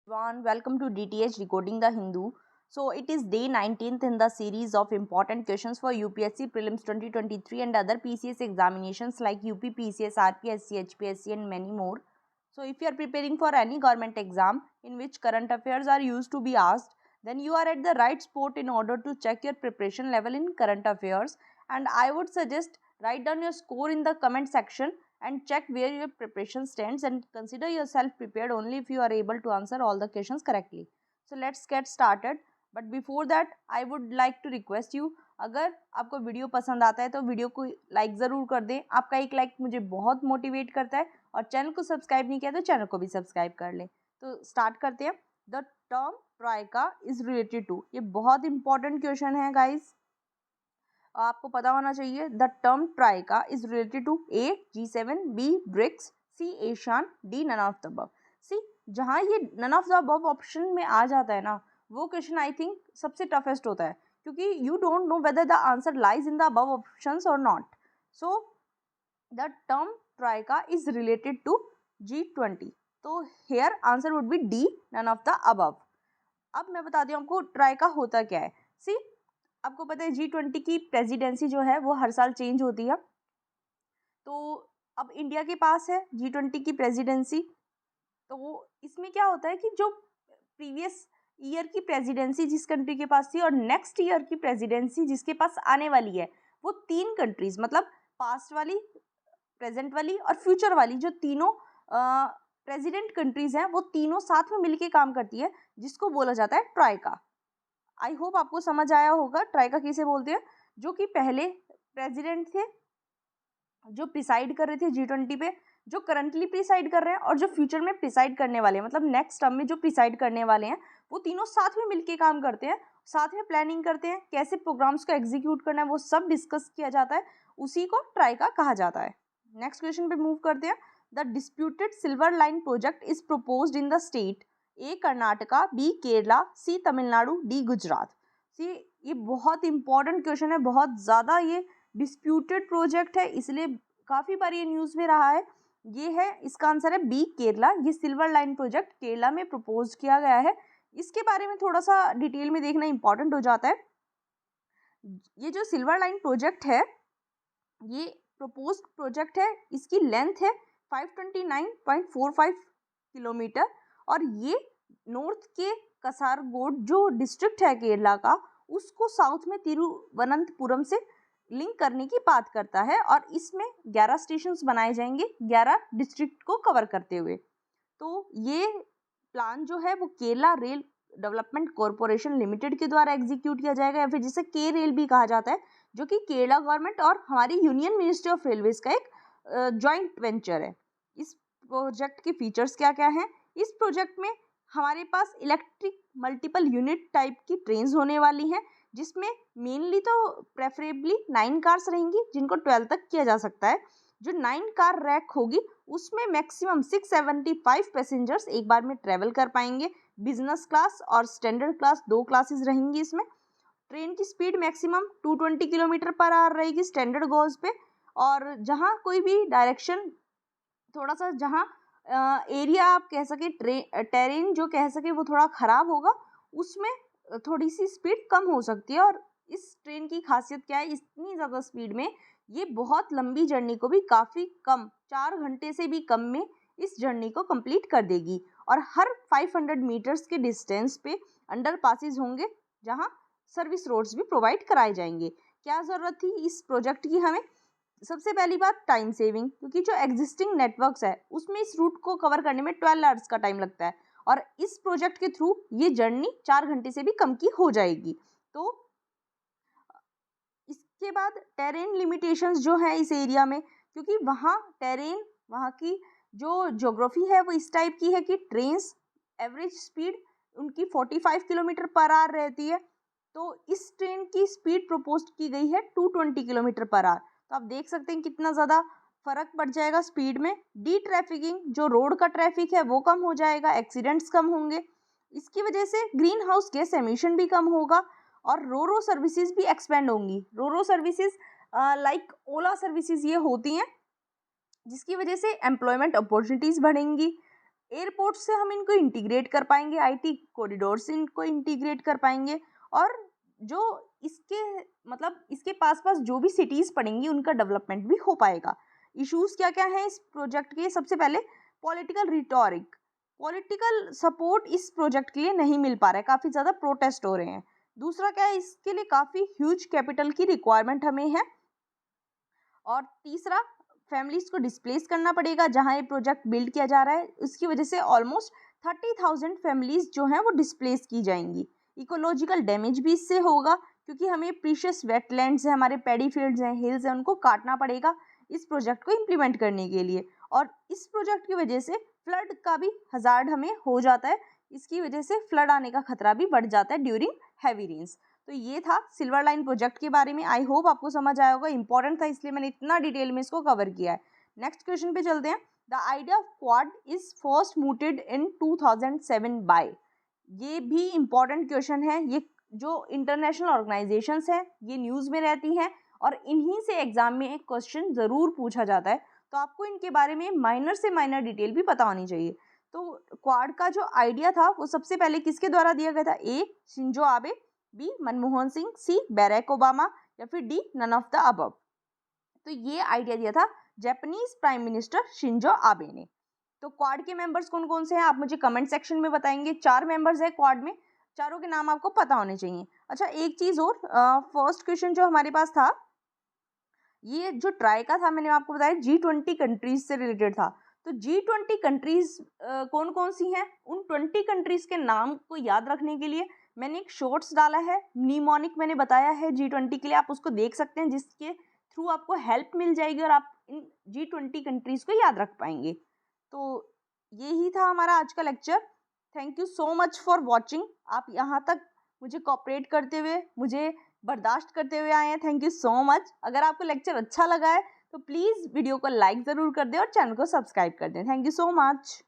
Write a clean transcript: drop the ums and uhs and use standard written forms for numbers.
Everyone, welcome to DTH Decoding the Hindu. So it is day 19th in the series of important questions for UPSC Prelims 2023 and other PCS examinations like UP PCS, RPSC, HPSC and many more. So if you are preparing for any government exam in which current affairs are used to be asked, then you are at the right spot in order to check your preparation level in current affairs, and I would suggest write down your score in the comment section and check where your preparation stands and consider yourself prepared only if you are able to answer all the questions correctly. So let's get started. But before that I would like to request you, अगर आपको video पसंद आता है तो video को like ज़रूर कर दें. आपका एक लाइक मुझे बहुत मोटिवेट करता है, और चैनल को सब्सक्राइब नहीं किया तो चैनल को भी सब्सक्राइब कर लें. तो स्टार्ट करते हैं. The term troika is related to, ये बहुत इंपॉर्टेंट क्वेश्चन है गाइस, आपको पता होना चाहिए. The term troika is related to A G7, B BRICS, C ASEAN, D none of the above. C, जहाँ ये none of the above option में आ जाता है ना, वो क्वेश्चन आई थिंक सबसे टफेस्ट होता है, क्योंकि you don't know whether the answer lies in the above options और not. So the term troika is related to G20. तो here answer would be D, none of the above. अब मैं बताती हूँ आपको ट्राइका होता क्या है. सी, आपको पता है G20 की प्रेसिडेंसी जो है वो हर साल चेंज होती है. तो अब इंडिया के पास है G20 की प्रेसिडेंसी. तो इसमें क्या होता है कि जो प्रीवियस ईयर की प्रेसिडेंसी जिस कंट्री के पास थी और नेक्स्ट ईयर की प्रेसिडेंसी जिसके पास आने वाली है, वो तीन कंट्रीज, मतलब पास्ट वाली, प्रेजेंट वाली और फ्यूचर वाली, जो तीनों प्रेसिडेंट कंट्रीज हैं, वो तीनों साथ में मिलके काम करती है, जिसको बोला जाता है ट्राइका. आई होप आपको समझ आया होगा ट्राइका किसे बोलते हैं. जो कि पहले प्रेसिडेंट थे जो प्रिसाइड कर रहे थे G20 पे, जो करंटली प्रिसाइड कर रहे हैं और जो फ्यूचर में प्रिसाइड करने वाले हैं, मतलब नेक्स्ट टर्म में जो प्रिसाइड करने वाले हैं, वो तीनों साथ में मिलके काम करते हैं, साथ में प्लानिंग करते हैं, कैसे प्रोग्राम्स को एग्जीक्यूट करना है वो सब डिस्कस किया जाता है. उसी को ट्राइका कहा जाता है. नेक्स्ट क्वेश्चन पे मूव करते हैं. The disputed silver line project is proposed in the state A Karnataka, B Kerala, C Tamil Nadu, D Gujarat. C, ये बहुत इंपॉर्टेंट क्वेश्चन है, बहुत ज़्यादा ये डिस्प्यूटेड प्रोजेक्ट है, इसलिए काफ़ी बार ये न्यूज़ में रहा है. ये है, इसका आंसर है बी केरला. ये सिल्वर लाइन प्रोजेक्ट केरला में प्रपोज किया गया है. इसके बारे में थोड़ा सा डिटेल में देखना इंपॉर्टेंट हो जाता है. ये जो सिल्वर लाइन प्रोजेक्ट है, ये प्रपोज प्रोजेक्ट है, इसकी लेंथ है 529.45 किलोमीटर, और ये नॉर्थ के कसारगोड जो डिस्ट्रिक्ट है केरला का, उसको साउथ में तिरुवनंतपुरम से लिंक करने की बात करता है, और इसमें 11 स्टेशंस बनाए जाएंगे 11 डिस्ट्रिक्ट को कवर करते हुए. तो ये प्लान जो है वो Kerala rail development corporation limited के द्वारा एग्जीक्यूट किया जाएगा, या फिर जिसे के रेल भी कहा जाता है, जो कि केरला गवर्नमेंट और हमारी यूनियन मिनिस्ट्री ऑफ रेलवेज का एक जॉइंट वेंचर है. इस प्रोजेक्ट के फीचर्स क्या क्या हैं? इस प्रोजेक्ट में हमारे पास इलेक्ट्रिक मल्टीपल यूनिट टाइप की ट्रेन्स होने वाली हैं, जिसमें मेनली तो प्रेफरेबली 9 कार्स रहेंगी, जिनको 12 तक किया जा सकता है. जो 9 कार रैक होगी उसमें मैक्सिमम 675 पैसेंजर्स एक बार में ट्रेवल कर पाएंगे. बिजनेस क्लास और स्टैंडर्ड क्लास, 2 क्लासेस रहेंगी इसमें. ट्रेन की speed maximum 220 kilometre per hour रहेगी स्टैंडर्ड गॉज पे. और जहाँ कोई भी डायरेक्शन, थोड़ा सा जहाँ एरिया आप कह सके, टेरेन जो कह सके वो थोड़ा ख़राब होगा, उसमें थोड़ी सी स्पीड कम हो सकती है. और इस ट्रेन की खासियत क्या है, इतनी ज़्यादा स्पीड में ये बहुत लंबी जर्नी को भी काफ़ी कम, 4 घंटे से भी कम में इस जर्नी को कंप्लीट कर देगी. और हर 500 मीटर्स के डिस्टेंस पे अंडर पासिस होंगे, जहाँ सर्विस रोड्स भी प्रोवाइड कराए जाएंगे. क्या ज़रूरत थी इस प्रोजेक्ट की हमें? सबसे पहली बात, टाइम सेविंग, क्योंकि जो एग्जिस्टिंग नेटवर्क्स है उसमें इस रूट को कवर करने में 12 आवर्स का टाइम लगता है, और इस प्रोजेक्ट के थ्रू ये जर्नी 4 घंटे से भी कम की हो जाएगी. तो इसके बाद टेरेन लिमिटेशंस जो है इस एरिया में, क्योंकि वहाँ टेरेन, वहाँ की जो ज्योग्राफी है वो इस टाइप की है कि ट्रेन्स एवरेज स्पीड उनकी 45 किलोमीटर पर आवर रहती है. तो इस ट्रेन की स्पीड प्रपोज की गई है 220 किलोमीटर पर आवर. तो आप देख सकते हैं कितना ज़्यादा फ़र्क पड़ जाएगा स्पीड में. डी ट्रैफिकिंग, जो रोड का ट्रैफिक है वो कम हो जाएगा, एक्सीडेंट्स कम होंगे, इसकी वजह से ग्रीन हाउस गैस एमिशन भी कम होगा, और रो सर्विसेज भी एक्सपेंड होंगी. रो सर्विसेज लाइक ओला सर्विसेज ये होती हैं, जिसकी वजह से एम्प्लॉयमेंट अपॉर्चुनिटीज़ बढ़ेंगी. एयरपोर्ट से हम इनको इंटीग्रेट कर पाएंगे, आईटी कॉरिडोर से इनको इंटीग्रेट कर पाएंगे, और जो इसके मतलब इसके पास पास जो भी सिटीज़ पड़ेंगी उनका डेवलपमेंट भी हो पाएगा। इश्यूज़ क्या क्या हैं इस प्रोजेक्ट के? सबसे पहले पॉलिटिकल रिटोरिक, पॉलिटिकल सपोर्ट इस प्रोजेक्ट के लिए नहीं मिल पा रहा है, काफ़ी ज़्यादा प्रोटेस्ट हो रहे हैं। दूसरा क्या है, इसके लिए काफ़ी ह्यूज कैपिटल की रिक्वायरमेंट हमें है। और तीसरा, फैमिलीज़ को डिस्प्लेस करना पड़ेगा जहाँ ये प्रोजेक्ट बिल्ड किया जा रहा है, उसकी वजह से ऑलमोस्ट 30,000 फैमिलीज़ जो हैं वो डिस्प्लेस की जाएंगी। इकोलॉजिकल डैमेज भी इससे होगा क्योंकि हमें प्रीशियस वेटलैंड्स हैं, हमारे पैडी फील्ड्स हैं, हिल्स हैं, उनको काटना पड़ेगा इस प्रोजेक्ट को इम्प्लीमेंट करने के लिए। और इस प्रोजेक्ट की वजह से फ्लड का भी हज़ार्ड हमें हो जाता है, इसकी वजह से फ्लड आने का खतरा भी बढ़ जाता है ड्यूरिंग हैवी रेन्स। तो ये था सिल्वर लाइन प्रोजेक्ट के बारे में। आई होप आपको समझ आया होगा, इंपॉर्टेंट था इसलिए मैंने इतना डिटेल में इसको कवर किया है। नेक्स्ट क्वेश्चन पे चलते हैं। The idea of Quad is first mooted in 2007 by, ये भी इंपॉर्टेंट क्वेश्चन है। ये जो इंटरनेशनल ऑर्गेनाइजेशंस हैं ये न्यूज़ में रहती हैं और इन्हीं से एग्जाम में एक क्वेश्चन ज़रूर पूछा जाता है, तो आपको इनके बारे में माइनर से माइनर डिटेल भी पता होनी चाहिए। तो क्वाड का जो आइडिया था वो सबसे पहले किसके द्वारा दिया गया था? A Shinzo Abe, B Manmohan Singh, C Barack Obama, या फिर D none of the above. तो ये आइडिया दिया था Japanese prime minister Shinzo Abe ने। तो क्वाड के मेंबर्स कौन कौन से हैं आप मुझे कमेंट सेक्शन में बताएंगे। 4 मेंबर्स हैं क्वाड में, चारों के नाम आपको पता होने चाहिए। अच्छा, एक चीज़ और, फर्स्ट क्वेश्चन जो हमारे पास था, ये जो ट्राई का था मैंने आपको बताया G20 कंट्रीज से रिलेटेड था। तो G20 कंट्रीज कौन कौन सी हैं, उन 20 कंट्रीज के नाम को याद रखने के लिए मैंने एक शॉर्ट्स डाला है, निमोनिक मैंने बताया है G20 के लिए, आप उसको देख सकते हैं, जिसके थ्रू आपको हेल्प मिल जाएगी और आप इन G20 कंट्रीज को याद रख पाएंगे। तो यही था हमारा आज का lecture. Thank you so much for watching. आप यहाँ तक मुझे कोऑपरेट करते हुए, मुझे बर्दाश्त करते हुए आए हैं, थैंक यू सो मच। अगर आपको लेक्चर अच्छा लगा है तो प्लीज़ वीडियो को लाइक ज़रूर कर दें और चैनल को सब्सक्राइब कर दें। Thank you so much.